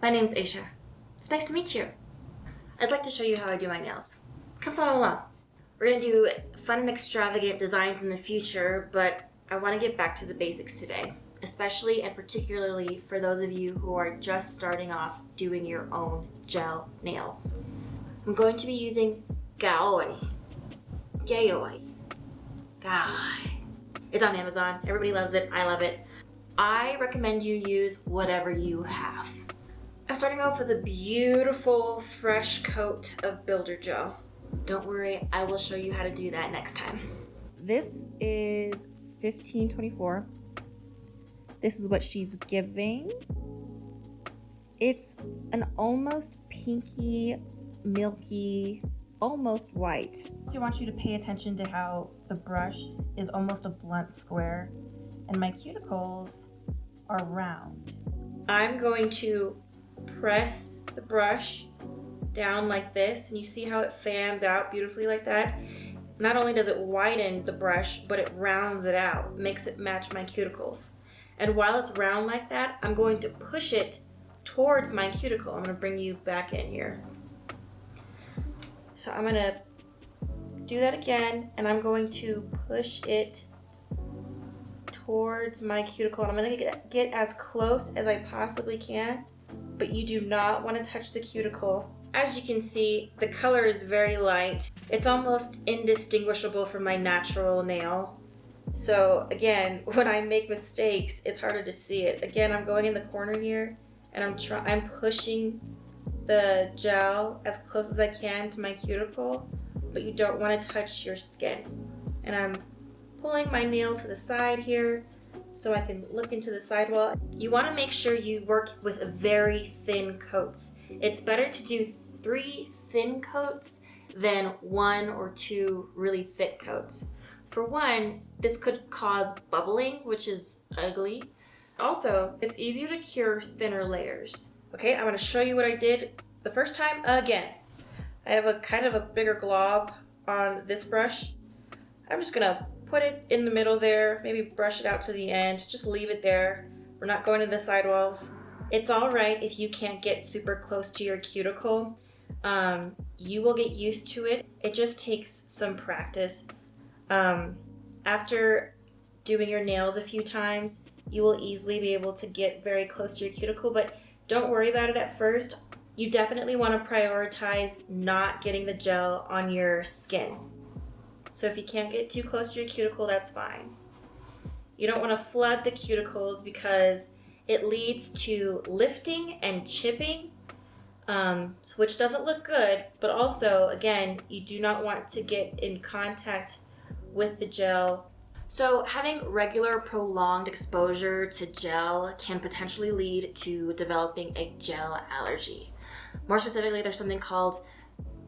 My name's Aisha. It's nice to meet you. I'd like to show you how I do my nails. Come follow along. We're gonna do fun and extravagant designs in the future, but I wanna get back to the basics today, especially and particularly for those of you who are just starting off doing your own gel nails. I'm going to be using Gaoi. It's on Amazon. Everybody loves it. I love it. I recommend you use whatever you have. I'm starting off with a beautiful fresh coat of builder gel. Don't worry, I will show you how to do that next time. This is 1524. This is what she's giving. It's an almost pinky, milky, almost white. I want you to pay attention to how the brush is almost a blunt square and my cuticles are round. I'm going to press the brush down like this, and you see how it fans out beautifully like that? Not only does it widen the brush, but it rounds it out, makes it match my cuticles. And while it's round like that, I'm going to push it towards my cuticle. I'm gonna bring you back in here. So I'm gonna do that again, and I'm going to push it towards my cuticle. And I'm gonna get as close as I possibly can, but you do not want to touch the cuticle. As you can see, the color is very light. It's almost indistinguishable from my natural nail. So again, when I make mistakes, it's harder to see it. Again, I'm going in the corner here, and I'm pushing the gel as close as I can to my cuticle, but you don't want to touch your skin. And I'm pulling my nail to the side here so I can look into the sidewall. You want to make sure you work with very thin coats. It's better to do 3 thin coats than 1 or 2 really thick coats. For one, this could cause bubbling, which is ugly. Also, it's easier to cure thinner layers. Okay, I'm going to show you what I did the first time again. I have a kind of a bigger glob on this brush. I'm just going to put it in the middle there, maybe brush it out to the end, just leave it there. We're not going to the sidewalls. It's all right if you can't get super close to your cuticle. You will get used to it. It just takes some practice. After doing your nails a few times, you will easily be able to get very close to your cuticle, but don't worry about it at first. You definitely want to prioritize not getting the gel on your skin. So if you can't get too close to your cuticle, that's fine. You don't want to flood the cuticles because it leads to lifting and chipping, which doesn't look good, but also, again, you do not want to get in contact with the gel. So having regular prolonged exposure to gel can potentially lead to developing a gel allergy. More specifically, there's something called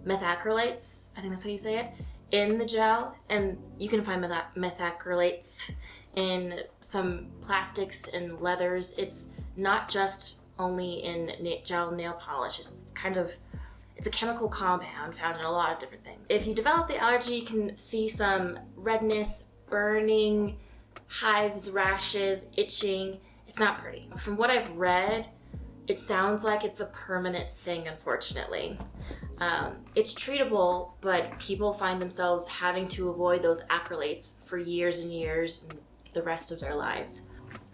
methacrylates, I think that's how you say it, in the gel, and you can find methacrylates in some plastics and leathers. It's not just only in gel nail polishes. It's a chemical compound found in a lot of different things. If you develop the allergy, you can see some redness, burning, hives, rashes, itching. It's not pretty. From what I've read, it sounds like it's a permanent thing, unfortunately. It's treatable, but people find themselves having to avoid those acrylates for years and years and the rest of their lives.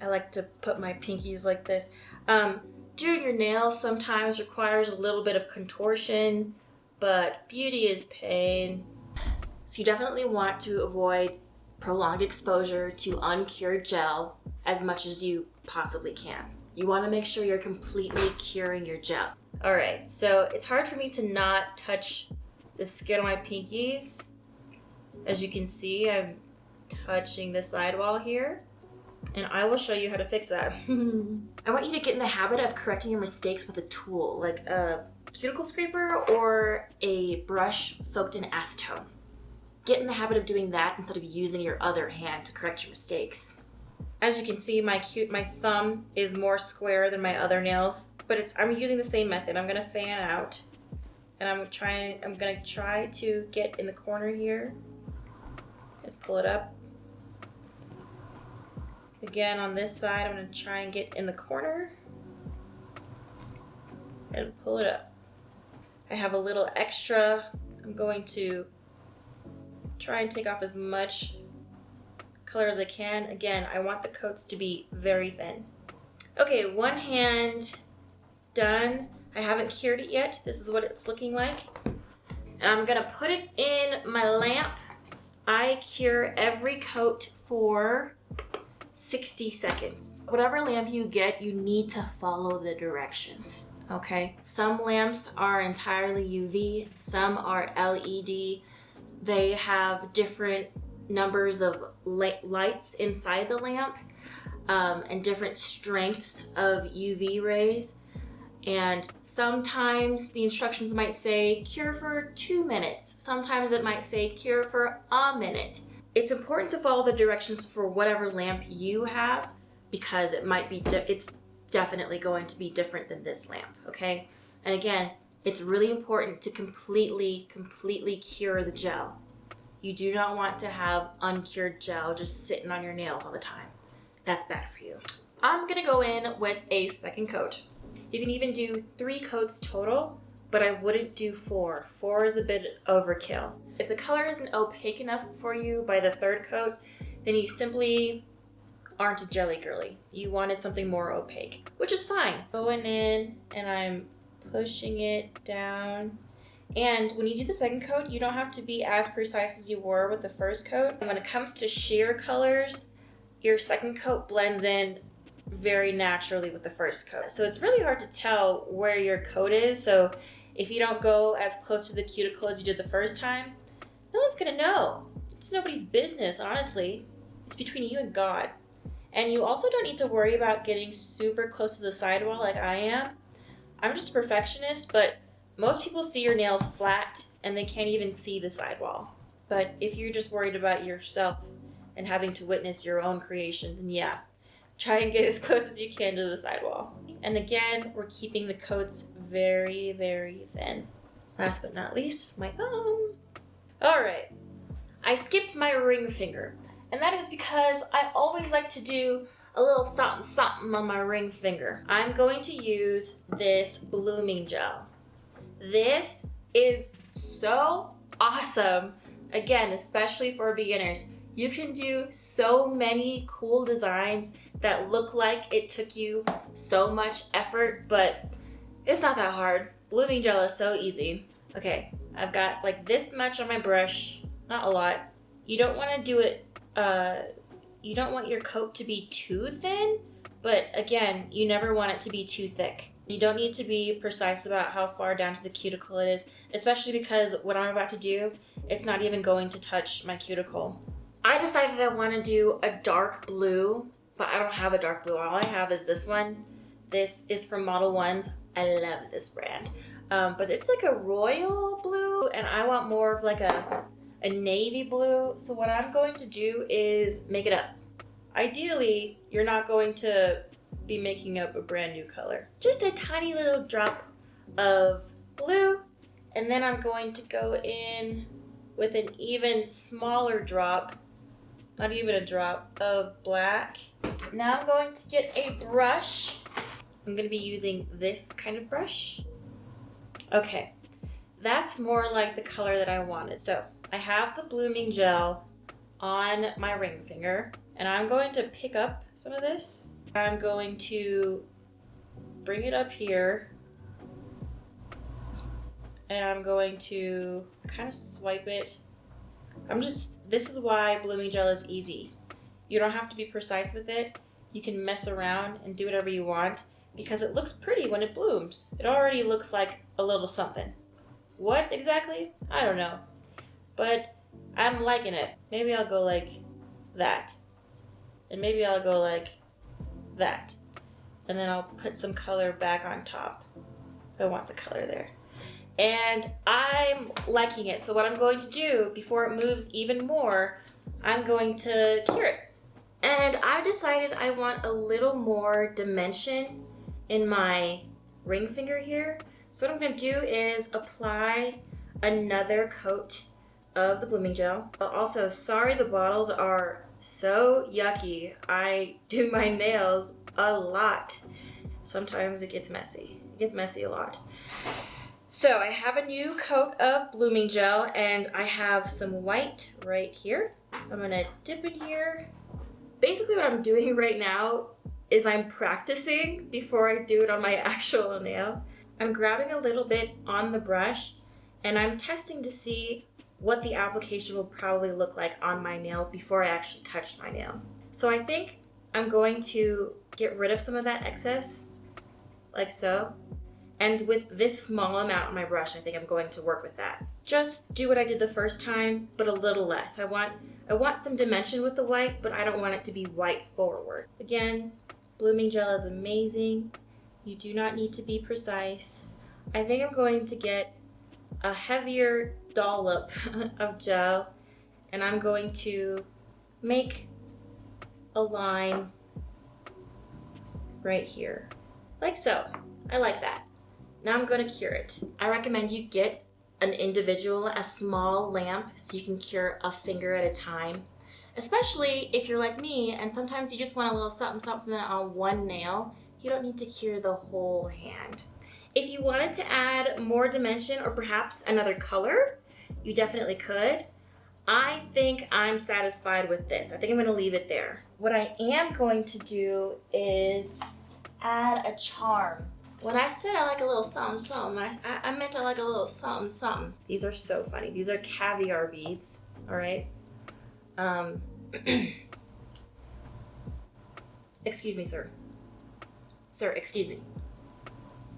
I like to put my pinkies like this. Doing your nails sometimes requires a little bit of contortion, but beauty is pain. So you definitely want to avoid prolonged exposure to uncured gel as much as you possibly can. You want to make sure you're completely curing your gel. All right, so it's hard for me to not touch the skin on my pinkies. As you can see, I'm touching the sidewall here, and I will show you how to fix that. I want you to get in the habit of correcting your mistakes with a tool, like a cuticle scraper or a brush soaked in acetone. Get in the habit of doing that instead of using your other hand to correct your mistakes. As you can see, my thumb is more square than my other nails, but I'm using the same method. I'm gonna fan out, and I'm gonna try to get in the corner here and pull it up. Again, on this side, I'm gonna try and get in the corner. and pull it up. I have a little extra. I'm going to try and take off as much color as I can. Again, I want the coats to be very thin. Okay, one hand done. I haven't cured it yet. This is what it's looking like. And I'm gonna put it in my lamp. I cure every coat for 60 seconds. Whatever lamp you get, you need to follow the directions, okay? Some lamps are entirely UV, some are LED. They have different numbers of lights inside the lamp and different strengths of UV rays. And sometimes the instructions might say cure for 2 minutes. Sometimes it might say cure for a minute. It's important to follow the directions for whatever lamp you have because it might be, it's definitely going to be different than this lamp, okay? And again, it's really important to completely cure the gel. You do not want to have uncured gel just sitting on your nails all the time. That's bad for you. I'm gonna go in with a second coat. You can even do 3 coats total, but I wouldn't do 4. 4 is a bit overkill. If the color isn't opaque enough for you by the 3rd coat, then you simply aren't a jelly girly. You wanted something more opaque, which is fine. Going in and I'm pushing it down. And when you do the second coat, you don't have to be as precise as you were with the first coat. And when it comes to sheer colors, your second coat blends in very naturally with the first coat. So it's really hard to tell where your coat is. So if you don't go as close to the cuticle as you did the first time, no one's gonna know. It's nobody's business, honestly. It's between you and God. And you also don't need to worry about getting super close to the sidewall like I am. I'm just a perfectionist, but most people see your nails flat and they can't even see the sidewall. But if you're just worried about yourself and having to witness your own creation, then yeah, try and get as close as you can to the sidewall. And again, we're keeping the coats very thin. Last but not least, my thumb. All right, I skipped my ring finger, and that is because I always like to do a little something on my ring finger. I'm going to use this blooming gel. This is so awesome. Again, especially for beginners. You can do so many cool designs that look like it took you so much effort, but it's not that hard. Blooming gel is so easy. Okay, I've got like this much on my brush, not a lot. You don't want to do it, you don't want your coat to be too thin, but again, you never want it to be too thick. You don't need to be precise about how far down to the cuticle it is, especially because what I'm about to do, it's not even going to touch my cuticle. I decided I want to do a dark blue, but I don't have a dark blue. All I have is this one. This is from Model 1s. I love this brand. But it's like a royal blue, and I want more of like a navy blue. So what I'm going to do is make it up. Ideally, you're not going to be making up a brand new color. Just a tiny little drop of blue, and then I'm going to go in with an even smaller drop, not even a drop, of black. Now I'm going to get a brush. I'm going to be using this kind of brush. Okay, that's more like the color that I wanted. So I have the blooming gel on my ring finger, and I'm going to pick up some of this. I'm going to bring it up here, and I'm going to kind of swipe it. This is why blooming gel is easy. You don't have to be precise with it. You can mess around and do whatever you want because it looks pretty when it blooms. It already looks like a little something. What exactly? I don't know. But I'm liking it. Maybe I'll go like that. And maybe I'll go like that. And then I'll put some color back on top. I want the color there. And I'm liking it. So what I'm going to do before it moves even more, I'm going to cure it. And I've decided I want a little more dimension in my ring finger here. So what I'm going to do is apply another coat of the blooming gel. Also, sorry the bottles are so yucky. I do my nails a lot. sometimes it gets messy. It gets messy a lot. So I have a new coat of blooming gel, and I have some white right here. I'm gonna dip in here. Basically what I'm doing right now is I'm practicing before I do it on my actual nail. I'm grabbing a little bit on the brush, and I'm testing to see what the application will probably look like on my nail before I actually touch my nail. So I think I'm going to get rid of some of that excess, like so. And with this small amount on my brush, I think I'm going to work with that. Just do what I did the first time, but a little less. I want some dimension with the white, but I don't want it to be white forward. Again, blooming gel is amazing. You do not need to be precise. I think I'm going to get a heavier dollop of gel, and I'm going to make a line right here, like so. I like that. Now I'm going to cure it. I recommend you get a small lamp, so you can cure a finger at a time. Especially if you're like me and sometimes you just want a little something on one nail. You don't need to cure the whole hand. If you wanted to add more dimension or perhaps another color, you definitely could. I think I'm satisfied with this. I think I'm going to leave it there. What I am going to do is add a charm. When I said I like a little something, I meant I like a little something. These are so funny. These are caviar beads, all right? Excuse me, sir. Sir, excuse me.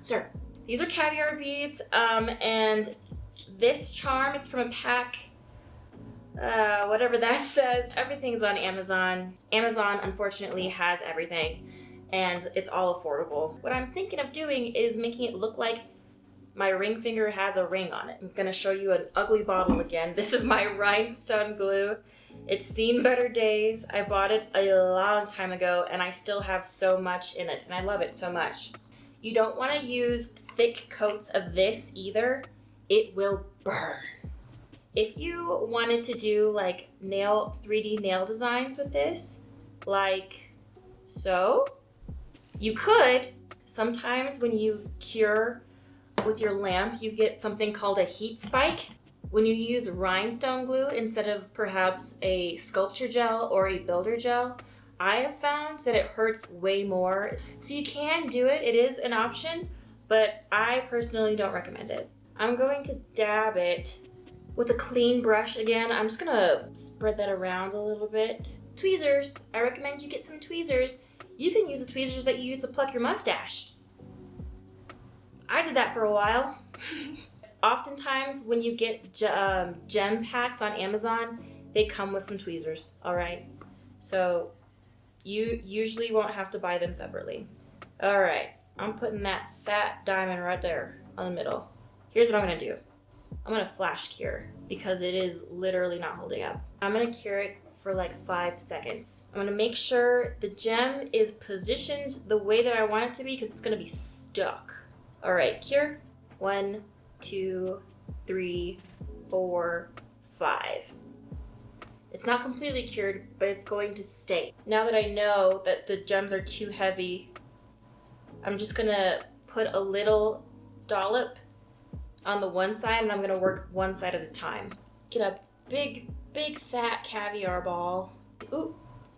Sir, these are caviar beads, and this charm, it's from a pack, whatever that says. Everything's on Amazon. Amazon, unfortunately, has everything, and it's all affordable. What I'm thinking of doing is making it look like my ring finger has a ring on it. I'm gonna show you an ugly bottle again. This is my rhinestone glue. It's seen better days. I bought it a long time ago, and I still have so much in it, and I love it so much. You don't wanna use thick coats of this either. It will burn. If you wanted to do like 3D nail designs with this, like so, you could. Sometimes when you cure with your lamp, you get something called a heat spike. When you use rhinestone glue instead of perhaps a sculpture gel or a builder gel, I have found that it hurts way more. So you can do it, it is an option, but I personally don't recommend it. I'm going to dab it with a clean brush again. I'm just gonna spread that around a little bit. Tweezers, I recommend you get some tweezers. You can use the tweezers that you use to pluck your mustache. I did that for a while. Oftentimes when you get gem packs on Amazon, they come with some tweezers, all right? So you usually won't have to buy them separately. All right, I'm putting that fat diamond right there on the middle. Here's what I'm gonna do. I'm gonna flash cure because it is literally not holding up. I'm gonna cure it for like 5 seconds. I'm gonna make sure the gem is positioned the way that I want it to be because it's gonna be stuck. All right, cure. 1, 2, 3, 4, 5. It's not completely cured, but it's going to stay. Now that I know that the gems are too heavy, I'm just gonna put a little dollop on the one side, and I'm gonna work one side at a time. Get a big fat caviar ball. Ooh,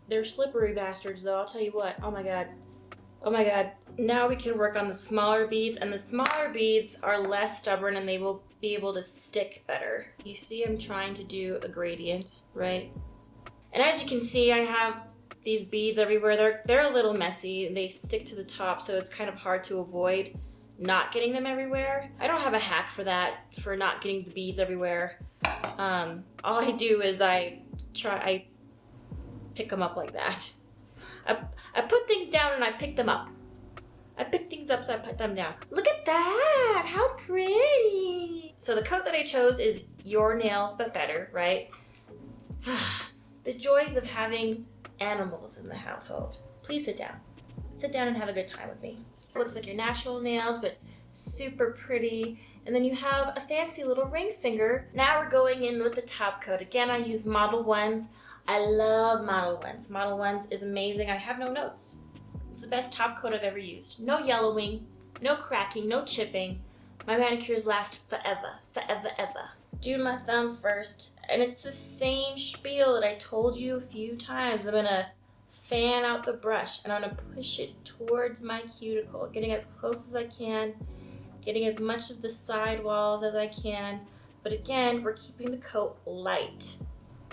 they're slippery bastards though, I'll tell you what. Oh my god. Oh my god. Now we can work on the smaller beads, and the smaller beads are less stubborn and they will be able to stick better. You see I'm trying to do a gradient, right? And as you can see, I have these beads everywhere. They're a little messy. They stick to the top, so it's kind of hard to avoid not getting them everywhere. I don't have a hack for that, for not getting the beads everywhere. All I do is I pick them up like that. I put things down and I pick them up. I pick things up so I put them down. Look at that, how pretty. So the coat that I chose is Your Nails But Better, right? The joys of having animals in the household. Please sit down. Sit down and have a good time with me. It looks like your natural nails, but super pretty. And then you have a fancy little ring finger. Now we're going in with the top coat. Again, I use Model 1s. I love Model 1s. Model 1s is amazing. I have no notes. It's the best top coat I've ever used. No yellowing, no cracking, no chipping. My manicures last forever, forever, ever. Do my thumb first, and it's the same spiel that I told you a few times. I'm gonna fan out the brush, and I'm gonna push it towards my cuticle, getting as close as I can, getting as much of the side walls as I can. But again, we're keeping the coat light.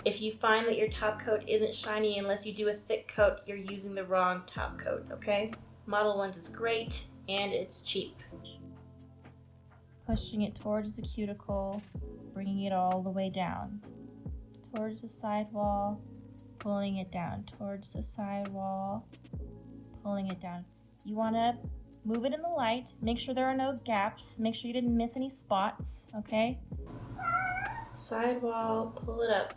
If you find that your top coat isn't shiny unless you do a thick coat, you're using the wrong top coat, okay? Model 1 is great, and it's cheap. Pushing it towards the cuticle, bringing it all the way down. Towards the side wall, pulling it down. Towards the side wall, pulling it down. You wanna move it in the light, make sure there are no gaps, make sure you didn't miss any spots, okay? Side wall, pull it up.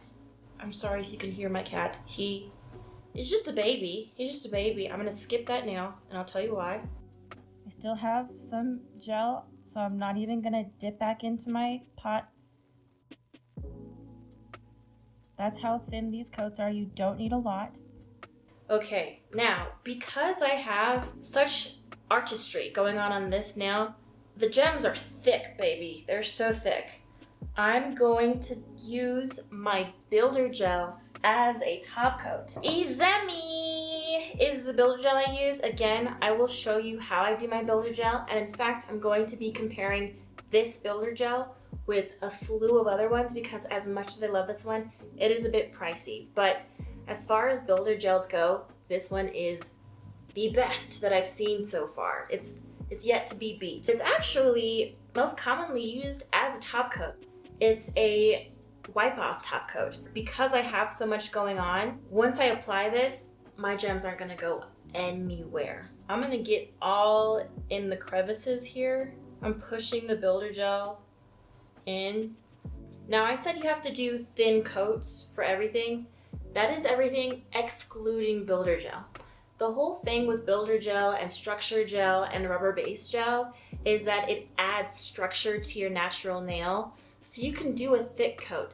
I'm sorry if you can hear my cat. He is just a baby. He's just a baby. I'm gonna skip that nail, and I'll tell you why. I still have some gel, so I'm not even gonna dip back into my pot. That's how thin these coats are. You don't need a lot. Okay, now, because I have such artistry going on this nail, the gems are thick, baby. They're so thick. I'm going to use my builder gel as a top coat. Izemi is the builder gel I use. Again, I will show you how I do my builder gel, and in fact, I'm going to be comparing this builder gel with a slew of other ones because as much as I love this one, it is a bit pricey. But as far as builder gels go, this one is the best that I've seen so far. It's yet to be beat. It's actually most commonly used as a top coat. It's a wipe-off top coat. Because I have so much going on, once I apply this, my gems aren't gonna go anywhere. I'm gonna get all in the crevices here. I'm pushing the builder gel in. Now I said you have to do thin coats for everything. That is everything excluding builder gel. The whole thing with builder gel and structure gel and rubber base gel is that it adds structure to your natural nail. So you can do a thick coat.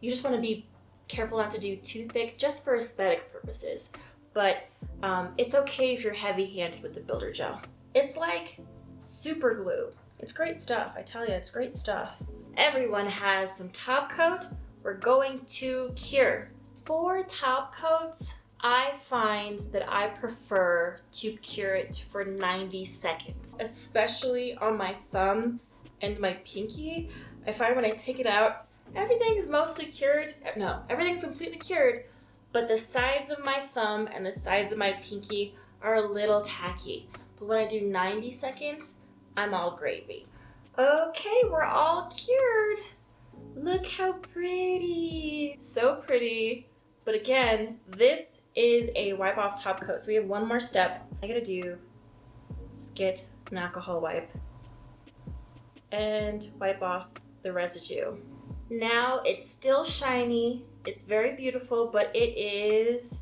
You just want to be careful not to do too thick just for aesthetic purposes. But it's okay if you're heavy-handed with the builder gel. It's like super glue. It's great stuff, I tell you, it's great stuff. Everyone has some top coat. We're going to cure. For top coats, I find that I prefer to cure it for 90 seconds, especially on my thumb and my pinky. I find when I take it out, everything is mostly cured. No, everything's completely cured, but the sides of my thumb and the sides of my pinky are a little tacky. But when I do 90 seconds, I'm all gravy. Okay, we're all cured. Look how pretty. So pretty. But again, this is a wipe off top coat. So we have one more step. I gotta do is get an alcohol wipe and wipe off the residue. Now it's still shiny. It's very beautiful, but it is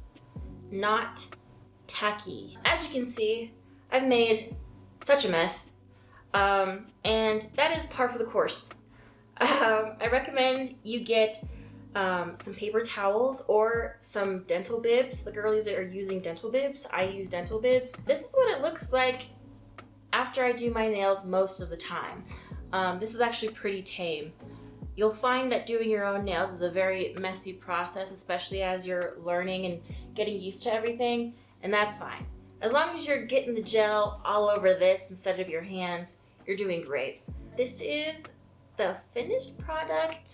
not tacky. As you can see, I've made such a mess. And that is par for the course. I recommend you get some paper towels or some dental bibs. The girlies are using dental bibs. I use dental bibs. This is what it looks like after I do my nails most of the time. This is actually pretty tame. You'll find that doing your own nails is a very messy process, especially as you're learning and getting used to everything, and that's fine. As long as you're getting the gel all over this instead of your hands, you're doing great. This is the finished product.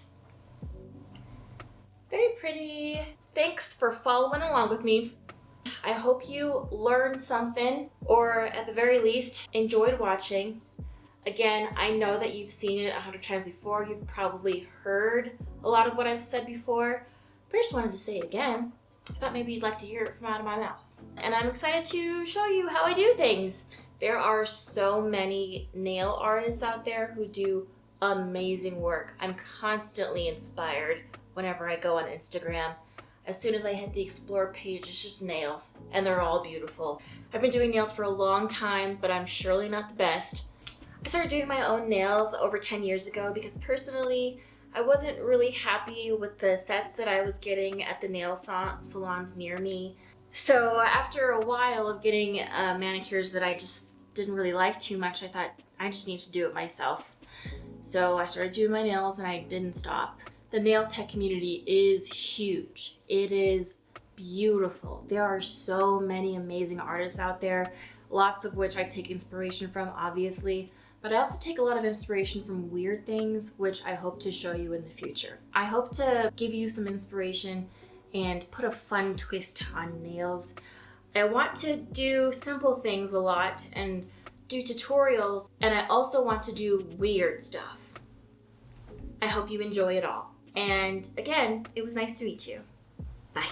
Very pretty. Thanks for following along with me. I hope you learned something, or at the very least, enjoyed watching. Again, I know that you've seen it 100 times before. You've probably heard a lot of what I've said before, but I just wanted to say it again. I thought maybe you'd like to hear it from out of my mouth. And I'm excited to show you how I do things. There are so many nail artists out there who do amazing work. I'm constantly inspired whenever I go on Instagram. As soon as I hit the explore page, it's just nails, and they're all beautiful. I've been doing nails for a long time, but I'm surely not the best. I started doing my own nails over 10 years ago because personally, I wasn't really happy with the sets that I was getting at the nail salons near me. So after a while of getting manicures that I just didn't really like too much, I thought I just need to do it myself. So I started doing my nails and I didn't stop. The nail tech community is huge. It is beautiful. There are so many amazing artists out there, lots of which I take inspiration from, obviously, but I also take a lot of inspiration from weird things, which I hope to show you in the future. I hope to give you some inspiration and put a fun twist on nails. I want to do simple things a lot and do tutorials, and I also want to do weird stuff. I hope you enjoy it all. And again, it was nice to meet you. Bye.